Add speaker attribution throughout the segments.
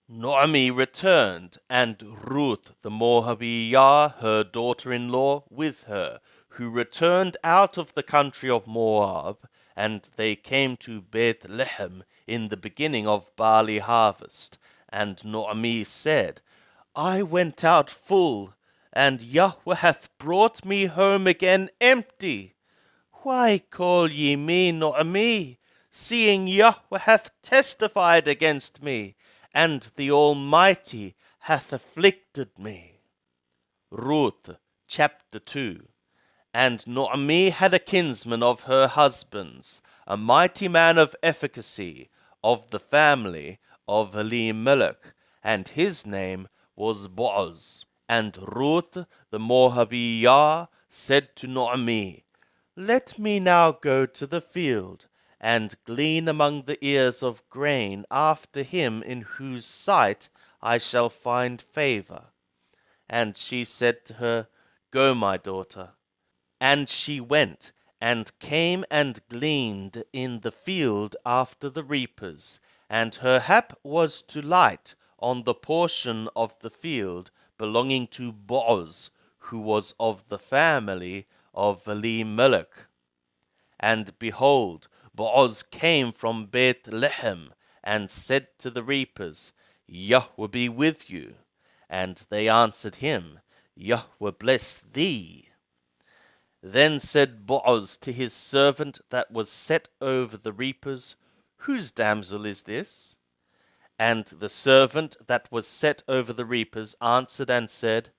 Speaker 1: Naomi returned, and Ruth the Moabiyah, her daughter-in-law, with her, who returned out of the country of Moab, and they came to Bethlehem in the beginning of barley harvest. And Naomi said, I went out full, and Yahweh hath brought me home again empty. Why call ye me Naomi, seeing Yahweh hath testified against me, and the Almighty hath afflicted me? Ruth chapter 2. And Naomi had a kinsman of her husband's, a mighty man of efficacy, of the family of Elimelech, and his name was Boaz. And Ruth the Moabiyah said to Naomi, Let me now go to the field, and glean among the ears of grain after him in whose sight I shall find favor. And she said to her, Go, my daughter. And she went, and came and gleaned in the field after the reapers, and her hap was to light on the portion of the field belonging to Boaz, who was of the family of Elimelech. And behold, Boaz came from Bethlehem, and said to the reapers, Yahweh be with you. And they answered him, Yahweh bless thee. Then said Boaz to his servant that was set over the reapers, Whose damsel is this? And the servant that was set over the reapers answered and said,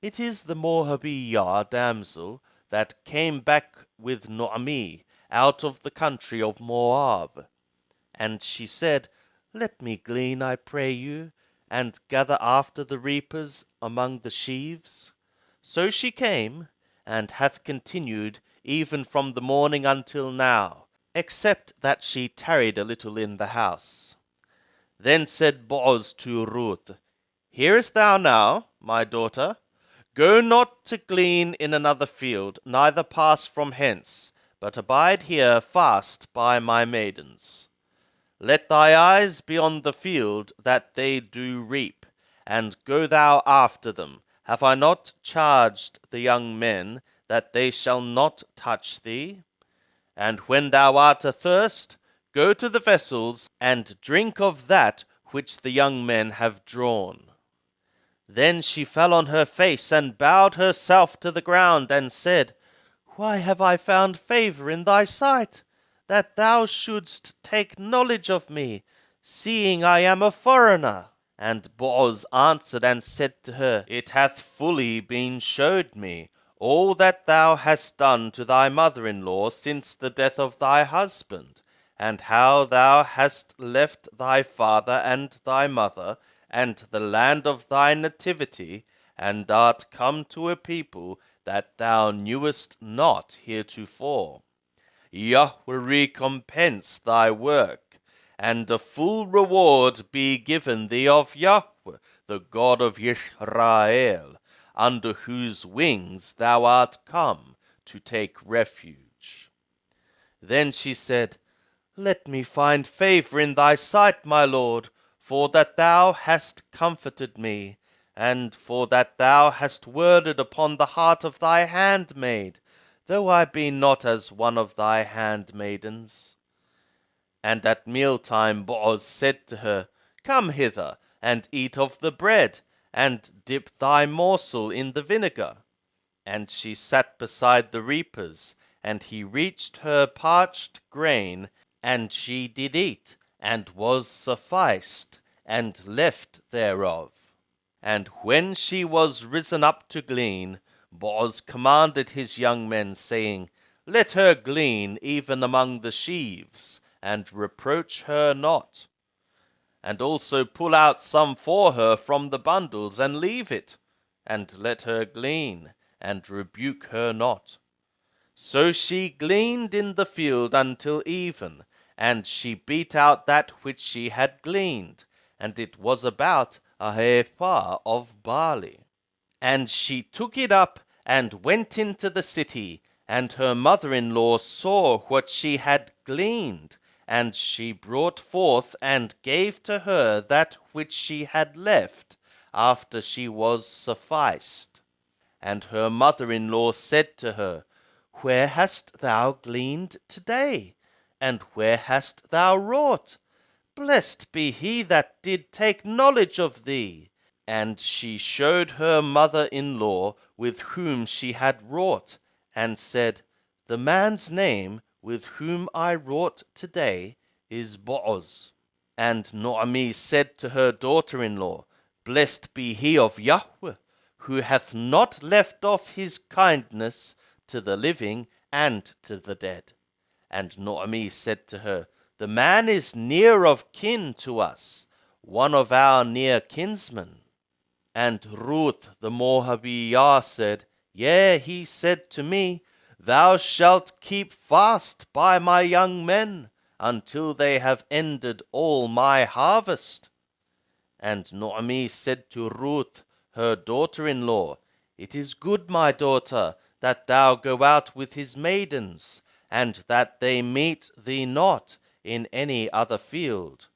Speaker 1: It is the Moabiyah damsel that came back with Naomi out of the country of Moab. And she said, Let me glean, I pray you, and gather after the reapers among the sheaves. So she came, and hath continued even from the morning until now, except that she tarried a little in the house. Then said Boaz to Ruth, Hearest thou now, my daughter? Go not to glean in another field, neither pass from hence, but abide here fast by my maidens. Let thy eyes be on the field that they do reap, and go thou after them. Have I not charged the young men that they shall not touch thee? And when thou art athirst, go to the vessels, and drink of that which the young men have drawn. Then she fell on her face, and bowed herself to the ground, and said, Why have I found favor in thy sight, that thou shouldst take knowledge of me, seeing I am a foreigner? And Boaz answered and said to her, It hath fully been showed me, all that thou hast done to thy mother-in-law since the death of thy husband, and how thou hast left thy father and thy mother, and the land of thy nativity, and art come to a people that thou knewest not heretofore. Yahweh recompense thy work, and a full reward be given thee of Yahweh, the God of Israel, under whose wings thou art come to take refuge. Then she said, Let me find favor in thy sight, my lord, for that thou hast comforted me, and for that thou hast worded upon the heart of thy handmaid, though I be not as one of thy handmaidens. And at mealtime Boaz said to her, Come hither, and eat of the bread, and dip thy morsel in the vinegar. And she sat beside the reapers, and he reached her parched grain, and she did eat, and was sufficed, and left thereof. And when she was risen up to glean, Boaz commanded his young men, saying, Let her glean even among the sheaves, and reproach her not. And also pull out some for her from the bundles, and leave it, and let her glean, and rebuke her not. So she gleaned in the field until even, and she beat out that which she had gleaned, and it was about a ephah of barley. And she took it up, and went into the city, and her mother-in-law saw what she had gleaned, And she brought forth and gave to her that which she had left, after she was sufficed. And her mother-in-law said to her, Where hast thou gleaned today? And where hast thou wrought? Blessed be he that did take knowledge of thee. And she showed her mother-in-law with whom she had wrought, and said, The man's name with whom I wrought today is Boaz. And Naomi said to her daughter-in-law, Blessed be he of Yahweh, who hath not left off his kindness to the living and to the dead. And Naomi said to her, The man is near of kin to us, one of our near kinsmen. And Ruth the Moabiyah said, Yea, he said to me, Thou shalt keep fast by my young men, until they have ended all my harvest. And Naomi said to Ruth, her daughter-in-law, It is good, my daughter, that thou go out with his maidens, and that they meet thee not in any other field.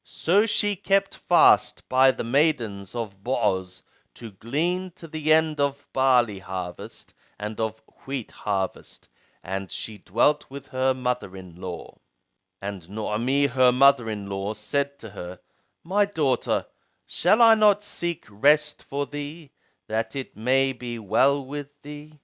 Speaker 1: So she kept fast by the maidens of Boaz to glean to the end of barley harvest and of wheat harvest, and she dwelt with her mother-in-law. And Naomi her mother-in-law said to her, My daughter, shall I not seek rest for thee, that it may be well with thee?